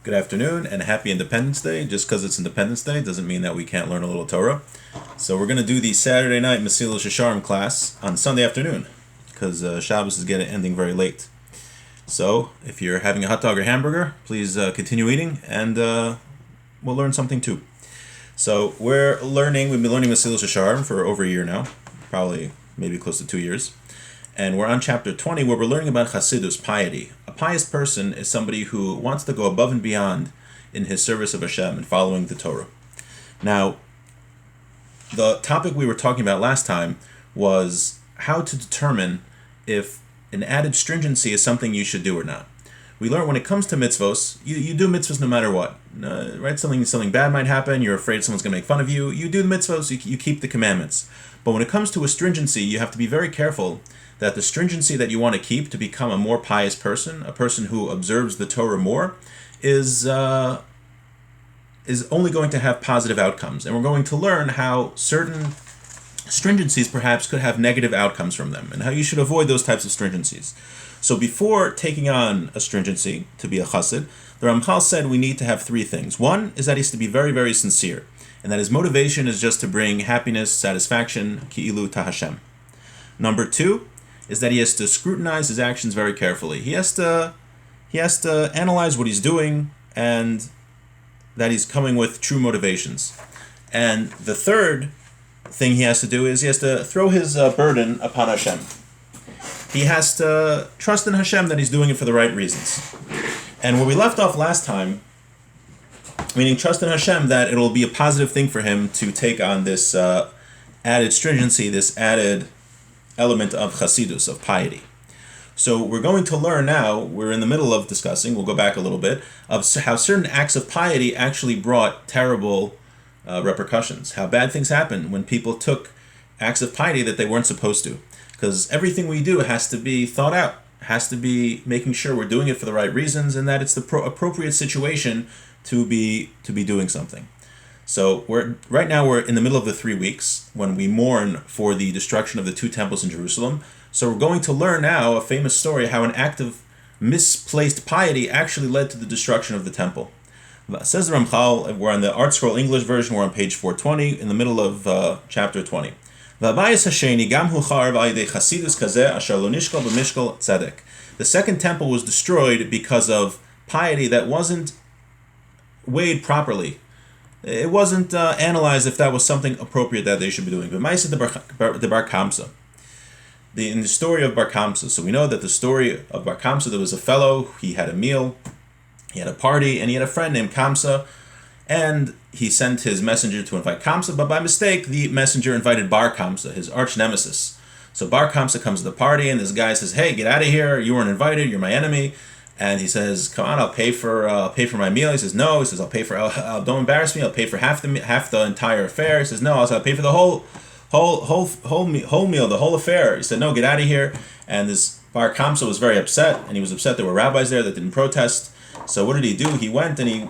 Good afternoon and happy Independence Day. Just because it's Independence Day doesn't mean that we can't learn a little Torah. So we're going to do the Saturday night Mesilas Yesharim class on Sunday afternoon because Shabbos is ending very late. So if you're having a hot dog or hamburger, please continue eating and we'll learn something too. So we've been learning Mesilas Yesharim for over a year now, probably maybe close to 2 years. And we're on chapter 20 where we're learning about Chassidus, piety. A pious person is somebody who wants to go above and beyond in his service of Hashem and following the Torah. Now, the topic we were talking about last time was how to determine if an added stringency is something you should do or not. We learned when it comes to mitzvos, you do mitzvos no matter what. Right? Something bad might happen, you're afraid someone's going to make fun of you. You do the mitzvos, you keep the commandments. But when it comes to a stringency, you have to be very careful that the stringency that you want to keep to become a more pious person, a person who observes the Torah more, is only going to have positive outcomes. And we're going to learn how certain stringencies perhaps could have negative outcomes from them, and how you should avoid those types of stringencies. So before taking on a stringency to be a chassid, the Ramchal said we need to have three things. One is that he's to be very, very sincere, and that his motivation is just to bring happiness, satisfaction, ki'ilu ta Hashem. Number two is that he has to scrutinize his actions very carefully. He has to analyze what he's doing, and that he's coming with true motivations. And the third thing he has to do is he has to throw his burden upon Hashem. He has to trust in Hashem that he's doing it for the right reasons. And where we left off last time, meaning trust in Hashem that it'll be a positive thing for him to take on this added stringency, this added element of chassidus, of piety. So we're going to learn now, we're in the middle of discussing, we'll go back a little bit, of how certain acts of piety actually brought terrible repercussions, how bad things happen when people took acts of piety that they weren't supposed to. Because everything we do has to be thought out, has to be making sure we're doing it for the right reasons and that it's the appropriate situation to be doing something. So right now we're in the middle of the 3 weeks when we mourn for the destruction of the two temples in Jerusalem. So we're going to learn now a famous story how an act of misplaced piety actually led to the destruction of the temple. Says the Ramchal, we're on the Art Scroll English version, we're on page 420 in the middle of chapter 20. The second temple was destroyed because of piety that wasn't weighed properly. It wasn't analyzed if that was something appropriate that they should be doing. But Ma'aseh the Bar Kamsa, in the story of Bar Kamsa, so we know that the story of Bar Kamsa, there was a fellow, he had a meal, he had a party, and he had a friend named Kamsa, and he sent his messenger to invite Kamsa, but by mistake, the messenger invited Bar Kamsa, his arch nemesis. So Bar Kamsa comes to the party, and this guy says, "Hey, get out of here! You weren't invited. You're my enemy." And he says, "Come on, I'll pay for my meal." He says, "No." He says, "Don't embarrass me. I'll pay for half the entire affair." He says, "No, I'll pay for the whole meal, the whole affair." He said, "No, get out of here." And this Bar Kamsa was very upset, and he was upset there were rabbis there that didn't protest. So what did he do? He went and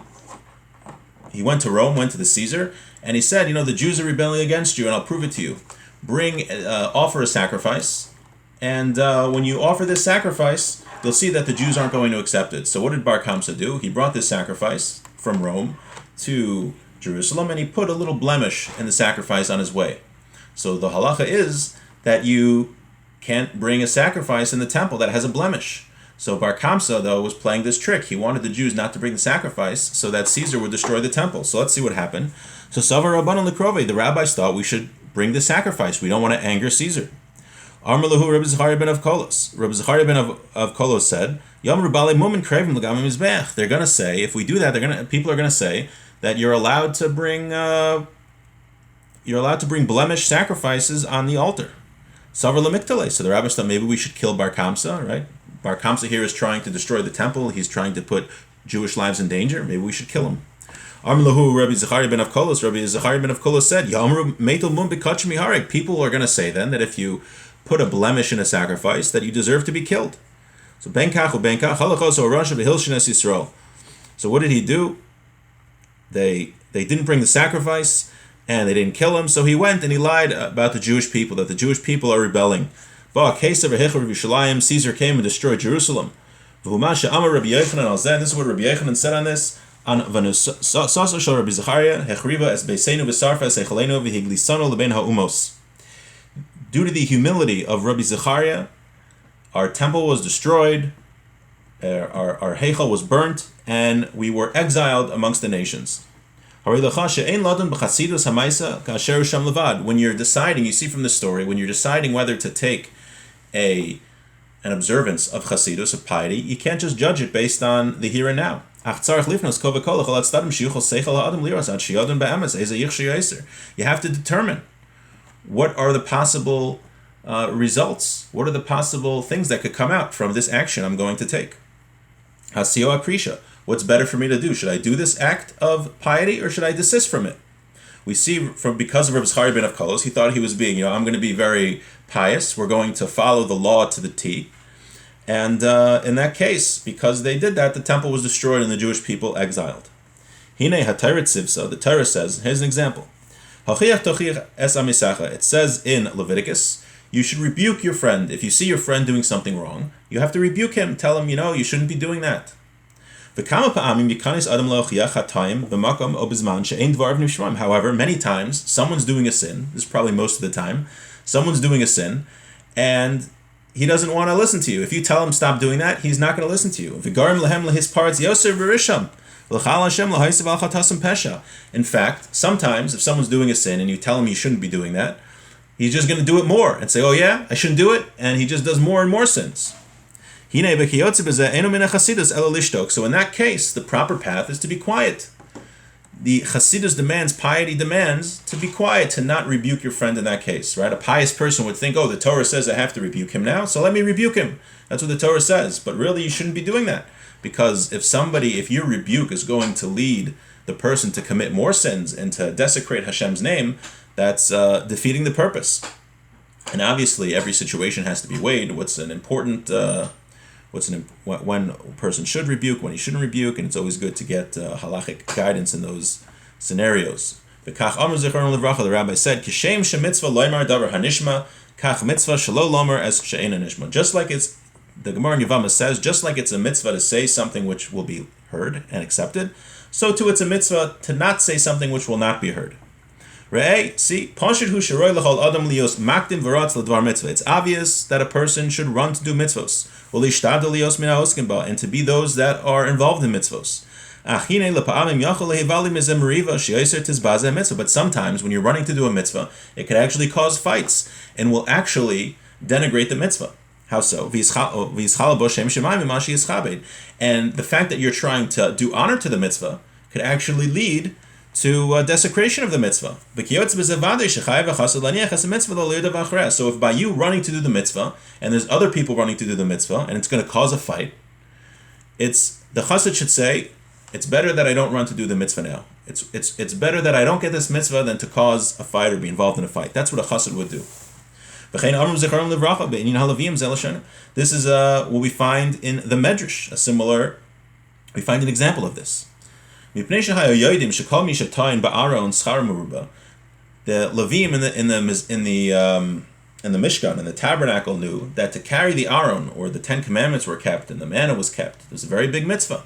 he went to Rome, went to the Caesar, and he said, "The Jews are rebelling against you, and I'll prove it to you. Offer a sacrifice, and when you offer this sacrifice, you'll see that the Jews aren't going to accept it." So what did Bar Kamsa do? He brought this sacrifice from Rome to Jerusalem, and he put a little blemish in the sacrifice on his way. So the halacha is that you can't bring a sacrifice in the temple that has a blemish. So Bar Kamsa, though, was playing this trick. He wanted the Jews not to bring the sacrifice so that Caesar would destroy the temple. So let's see what happened. So Savar Rabbanan Lekrove, the rabbis thought we should bring the sacrifice. We don't want to anger Caesar. Armalahu Rabbi Zechariah ben of Kolos. Rabbi Zechariah ben of Kolos said, "Yom Rabale Mumin Krevim L'Gamim Mizbech." They're going to say, if we do that, people are going to say that you're allowed to bring blemished sacrifices on the altar. Savar Lemiktale. So the rabbis thought maybe we should kill Bar Kamsa, right? Bar Kamsa here is trying to destroy the temple. He's trying to put Jewish lives in danger. Maybe we should kill him. Armalahu Rabbi Zechariah ben of Kolos. Rabbi Zechariah ben of Kolos said, "Yomru Meitel Mum B'Kach Miharek." People are going to say then that if you put a blemish in a sacrifice, that you deserve to be killed. So benkach ubenkach halachos orash v'hilshenes Yisrael. So what did he do? They didn't bring the sacrifice, and they didn't kill him. So he went and he lied about the Jewish people, that the Jewish people are rebelling. Caesar came and destroyed Jerusalem. V'humasha Amar Rabbi Yochanan al Zeh. This is what Rabbi Yochanan said on this. On Vanusasa Shel Rabbi Zechariah Hechriva Es Beisenu V'Sarfa Es Echalenu V'Higlisanu L'Bein Ha'umos. Due to the humility of Rabbi Zechariah, our temple was destroyed, our Heichal was burnt, and we were exiled amongst the nations. When you're deciding, you see from the story, when you're deciding whether to take an observance of Chasidus, of piety, you can't just judge it based on the here and now. You have to determine what are the possible results, what are the possible things that could come out from this action I'm going to take. Hasio Aprisha. What's better for me to do? Should I do this act of piety or should I desist from it? We see because of Reb Zechariah ben Avkolos, he thought he was being, I'm going to be very pious. We're going to follow the law to the T. And in that case, because they did that, the temple was destroyed and the Jewish people exiled. Hine HaTorah Tzivsa, the Torah says, here's an example. It says in Leviticus, you should rebuke your friend. If you see your friend doing something wrong, you have to rebuke him. Tell him, you shouldn't be doing that. However, many times, someone's doing a sin, this is probably most of the time, someone's doing a sin, and he doesn't want to listen to you. If you tell him stop doing that, he's not going to listen to you. In fact, sometimes if someone's doing a sin and you tell him you shouldn't be doing that, he's just going to do it more and say, oh yeah, I shouldn't do it, and he just does more and more sins. So in that case, the proper path is to be quiet. The Chassidus demands, piety demands, to be quiet, to not rebuke your friend in that case, right? A pious person would think, the Torah says I have to rebuke him now, so let me rebuke him. That's what the Torah says. But really, you shouldn't be doing that. Because if your rebuke is going to lead the person to commit more sins and to desecrate Hashem's name, that's defeating the purpose. And obviously, every situation has to be weighed. When a person should rebuke, when he shouldn't rebuke, and it's always good to get halachic guidance in those scenarios. The rabbi said, "Kishem shemitzvah loymar davar hanishma, kach mitzvah shelo lomer es she'ena nishma." Just like the Gemara in Yevamah says, just like it's a mitzvah to say something which will be heard and accepted, so too it's a mitzvah to not say something which will not be heard. It's obvious that a person should run to do mitzvos, and to be those that are involved in mitzvos. But sometimes when you're running to do a mitzvah, it can actually cause fights and will actually denigrate the mitzvah. How so? And the fact that you're trying to do honor to the mitzvah could actually lead to desecration of the mitzvah. So if by you running to do the mitzvah, and there's other people running to do the mitzvah, and it's going to cause a fight, the chassid should say, it's better that I don't run to do the mitzvah now. It's better that I don't get this mitzvah than to cause a fight or be involved in a fight. That's what a chassid would do. This is what we find in the Medrash. We find an example of this. The Levim in the Mishkan, in the tabernacle, knew that to carry the Aron, or the 10 Commandments were kept, and the manna was kept. It was a very big mitzvah.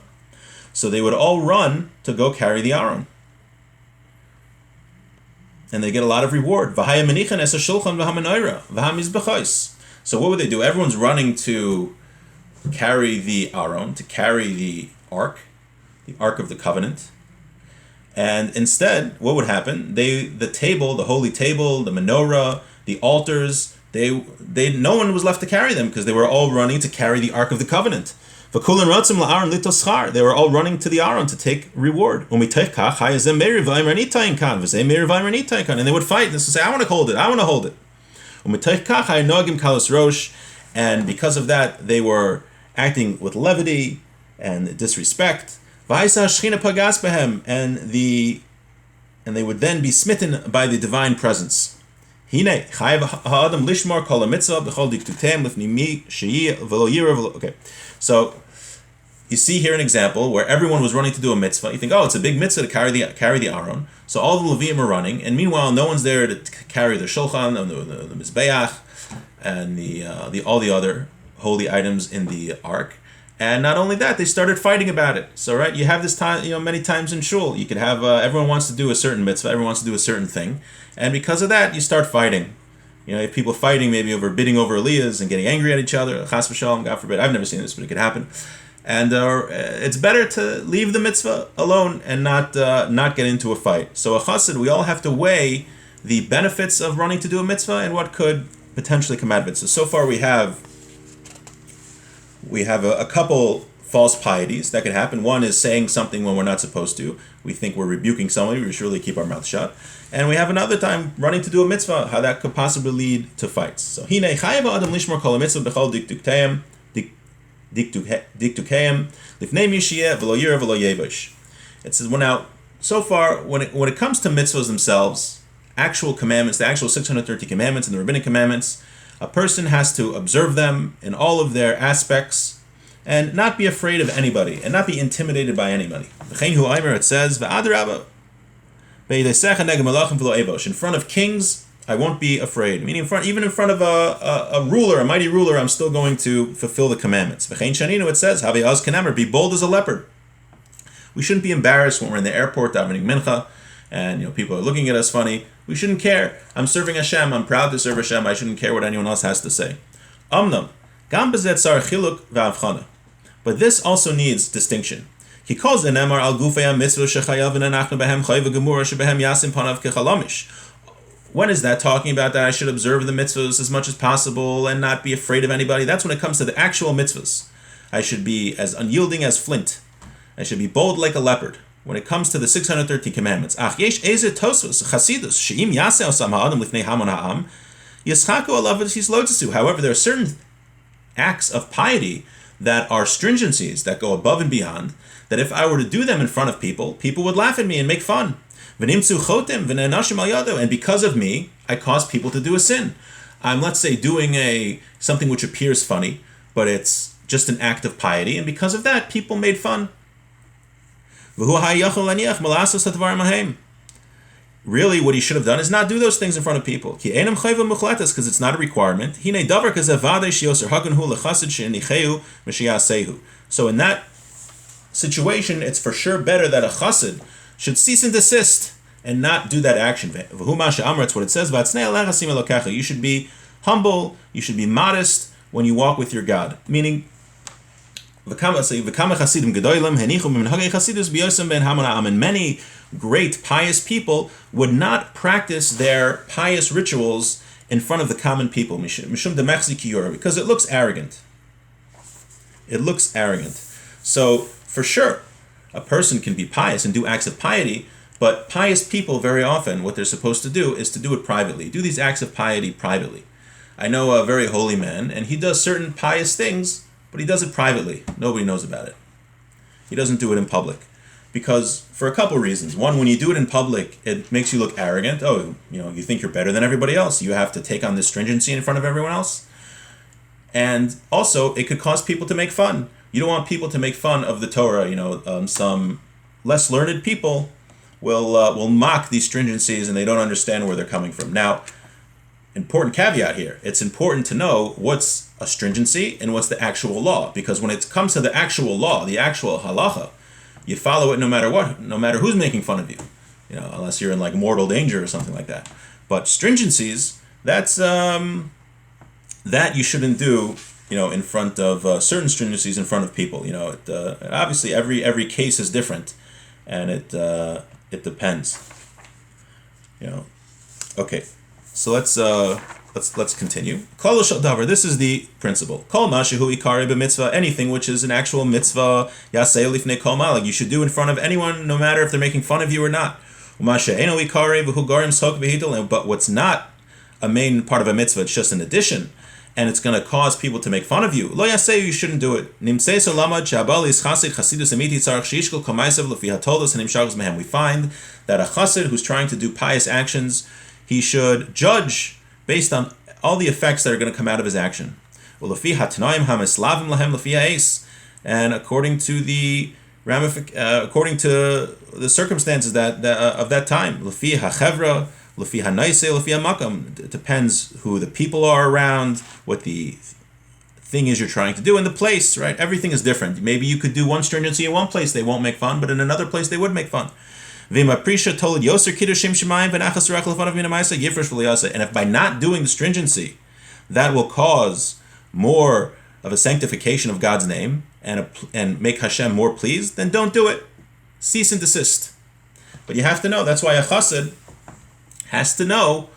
So they would all run to go carry the Aron. And they get a lot of reward. So what would they do? Everyone's running to carry the Aron, to carry the Ark of the Covenant. And instead, what would happen? The table, the holy table, the menorah, the altars, no one was left to carry them because they were all running to carry the Ark of the Covenant. They were all running to the Aron to take reward. And they would fight and say, I want to hold it, I want to hold it. And because of that, they were acting with levity and disrespect. And they would then be smitten by the divine presence. Okay, so you see here an example where everyone was running to do a mitzvah. You think, it's a big mitzvah to carry the Aron. So all the Levim are running, and meanwhile, no one's there to carry the shulchan, the mizbeach, and all the other holy items in the ark. And not only that, they started fighting about it. So, right, you have this time, many times in shul. You could have everyone wants to do a certain mitzvah, everyone wants to do a certain thing, and because of that, you start fighting. You have people fighting maybe over bidding over aliyahs and getting angry at each other. Chas v'shalom, God forbid. I've never seen this, but it could happen. And it's better to leave the mitzvah alone and not get into a fight. So a chassid, we all have to weigh the benefits of running to do a mitzvah and what could potentially come out of it. So far we have a couple false pieties that could happen. One is saying something when we're not supposed to. We think we're rebuking somebody. We should really keep our mouth shut. And we have another time running to do a mitzvah, how that could possibly lead to fights. So Hinei chayav adam lishmor kol mitzvah b'chol diktukteim diktukayim lifnei mishiyeh v'lo yireh v'lo yevish. It says, well, now so far when it comes to mitzvahs themselves, actual commandments, the actual 630 commandments and the rabbinic commandments, a person has to observe them in all of their aspects and not be afraid of anybody and not be intimidated by anybody. It says, in front of kings, I won't be afraid. Meaning, even in front of a ruler, a mighty ruler, I'm still going to fulfill the commandments. It says, be bold as a leopard. We shouldn't be embarrassed when we're in the airport davening mincha, and people are looking at us funny. We shouldn't care. I'm serving Hashem. I'm proud to serve Hashem. I shouldn't care what anyone else has to say. But this also needs distinction. He calls the Nemar al Gufei mitzvah shechayav v'nanachnu behem chayv v'gemura shebehem yasim panav kechalamish. When is that talking about that I should observe the mitzvahs as much as possible and not be afraid of anybody? That's when it comes to the actual mitzvahs. I should be as unyielding as flint. I should be bold like a leopard. When it comes to the 613 commandments, however, there are certain acts of piety that are stringencies that go above and beyond, that if I were to do them in front of people, people would laugh at me and make fun. And because of me, I cause people to do a sin. I'm, let's say, doing something which appears funny, but it's just an act of piety, and because of that, people made fun. Really, what he should have done is not do those things in front of people. Because it's not a requirement. So in that situation, it's for sure better that a chassid should cease and desist and not do that action. That's what it says. You should be humble, you should be modest when you walk with your God. Meaning, and many great pious people would not practice their pious rituals in front of the common people, because it looks arrogant. It looks arrogant. So, for sure, a person can be pious and do acts of piety, but pious people, very often, what they're supposed to do is to do it privately. Do these acts of piety privately. I know a very holy man, and he does certain pious things, but he does it privately. Nobody knows about it. He doesn't do it in public. Because, for a couple reasons. One, when you do it in public, it makes you look arrogant. Oh, you think you're better than everybody else. You have to take on this stringency in front of everyone else. And also, it could cause people to make fun. You don't want people to make fun of the Torah. Some less learned people will mock these stringencies and they don't understand where they're coming from. Now, important caveat here. It's important to know what's a stringency and what's the actual law. Because when it comes to the actual law, the actual halacha, you follow it no matter what, no matter who's making fun of you. Unless you're in like mortal danger or something like that. But stringencies, that's that you shouldn't do, in front of certain stringencies in front of people. Obviously every case is different, and it depends. Okay, so let's continue. Kol shel davar. This is the principle. Kol mashehu ikari b'mitzvah. Anything which is an actual mitzvah, yaseh lifnei kol malag. You should do in front of anyone, no matter if they're making fun of you or not. U'mashe'eno ikari v'hu garim sok v'hidol. But what's not a main part of a mitzvah, it's just an addition, and it's going to cause people to make fun of you. Lo yaseh, you shouldn't do it. Nimsei solamad she'abal is chassid chasidus emiti tzarich sheishkol kol ma'asav lefi hatoldos hanimshachos mehem. We find that a chassid who's trying to do pious actions, he should judge based on all the effects that are going to come out of his action. And according to the circumstances of that time, it depends who the people are around, what the thing is you're trying to do, and the place, right? Everything is different. Maybe you could do one stringency in one place, they won't make fun, but in another place they would make fun. And if by not doing the stringency, that will cause more of a sanctification of God's name and make Hashem more pleased, then don't do it. Cease and desist. But you have to know, that's why a chassid has to know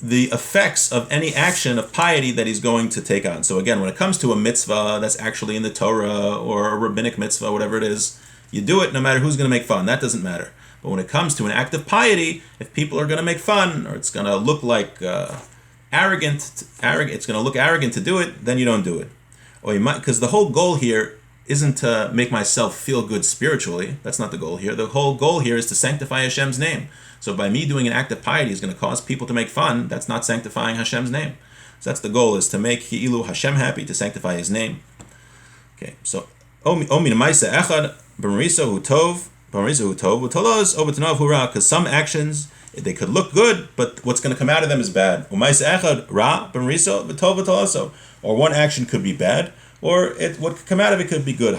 the effects of any action of piety that he's going to take on. So again, when it comes to a mitzvah that's actually in the Torah or a rabbinic mitzvah, whatever it is, you do it no matter who's going to make fun. That doesn't matter. But when it comes to an act of piety, if people are going to make fun or it's going to look like arrogant, it's going to look arrogant to do it, then you don't do it. Or you might, because the whole goal here isn't to make myself feel good spiritually. That's not the goal here. The whole goal here is to sanctify Hashem's name. So by me doing an act of piety is going to cause people to make fun. That's not sanctifying Hashem's name. So that's the goal, is to make Hi'ilu Hashem happy, to sanctify His name. Okay, so because some actions, they could look good, but what's going to come out of them is bad. Or one action could be bad, or what could come out of it could be good.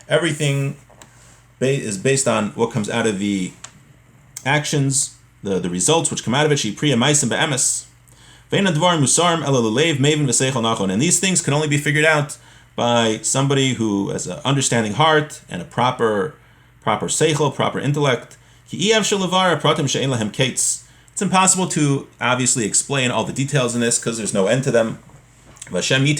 Everything is based on what comes out of the actions, the results which come out of it. And these things can only be figured out by somebody who has an understanding heart and a proper seichel, proper intellect. It's impossible to obviously explain all the details in this because there's no end to them. Hashem should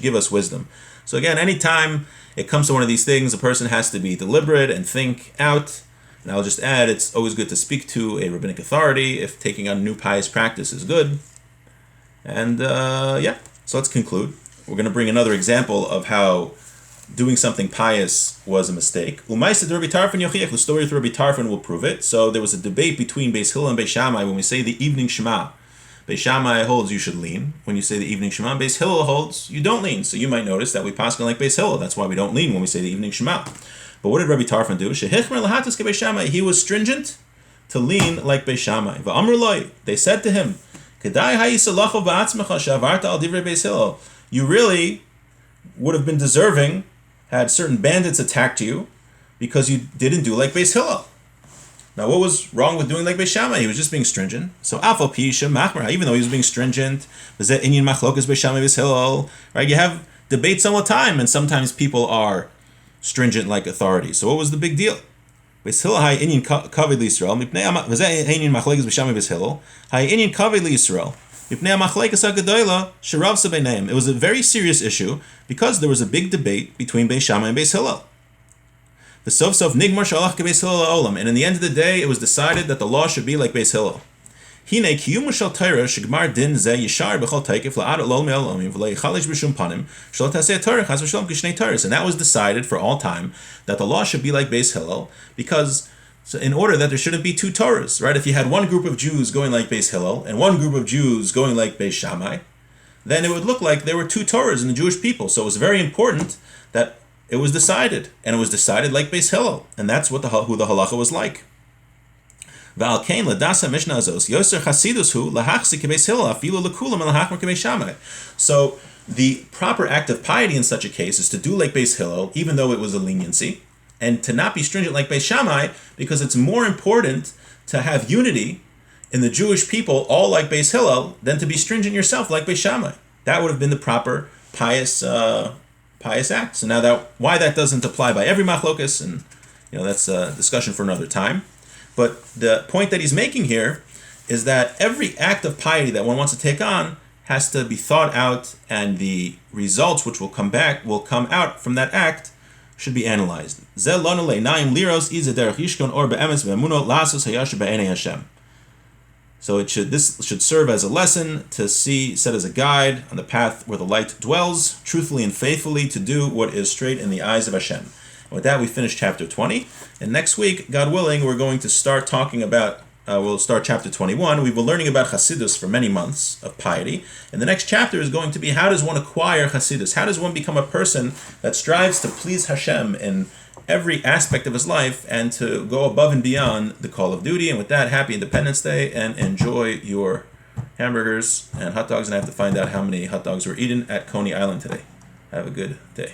give us wisdom. So again, anytime it comes to one of these things, a person has to be deliberate and think out. And I'll just add, it's always good to speak to a rabbinic authority if taking on new pious practice is good. And so let's conclude. We're going to bring another example of how doing something pious was a mistake. The story of Rabbi Tarfon will prove it. So there was a debate between Beis Hillel and Beis Shammai when we say the evening Shema. Beis Shammai holds you should lean. When you say the evening Shema, Beis Hillel holds you don't lean. So you might notice that we paskin like Beis Hillel. That's why we don't lean when we say the evening Shema. But what did Rabbi Tarfon do? He was stringent to lean like Beis Shammai. They said to him, you really would have been deserving had certain bandits attacked you because you didn't do like Beis Hillel. Now, what was wrong with doing like Beis Shammai? He was just being stringent. So, even though he was being stringent, right? You have debates all the time, and sometimes people are stringent like authority. So, what was the big deal? Beis Hillel hay inyan kavod liYisrael. It was a very serious issue because there was a big debate between Beis Shammai and Beis Hillel. And in the end of the day, it was decided that the law should be like Beis Hillel. And that was decided for all time, that the law should be like Beis Hillel, because so in order that there shouldn't be two Torahs, right? If you had one group of Jews going like Beis Hillel and one group of Jews going like Beis Shammai, then it would look like there were two Torahs in the Jewish people. So it was very important that it was decided, and it was decided like Beis Hillel, and that's what who the halacha was like. So the proper act of piety in such a case is to do like Beis Hillel, even though it was a leniency, and to not be stringent like Beis Shammai, because it's more important to have unity in the Jewish people, all like Beis Hillel, than to be stringent yourself like Beis Shammai. That would have been the proper pious act. So now why that doesn't apply by every machlokas, and that's a discussion for another time. But the point that he's making here is that every act of piety that one wants to take on has to be thought out, and the results which will come out from that act should be analyzed. So this should serve as a lesson to set as a guide on the path where the light dwells, truthfully and faithfully to do what is straight in the eyes of Hashem. And with that, we finish chapter 20. And next week, God willing, we're going to start talking about, we'll start chapter 21. We've been learning about Chassidus for many months of piety. And the next chapter is going to be, how does one acquire Chassidus? How does one become a person that strives to please Hashem in every aspect of his life and to go above and beyond the call of duty? And with that, happy Independence Day, and enjoy your hamburgers and hot dogs, and I have to find out how many hot dogs were eaten at Coney Island today. Have a good day.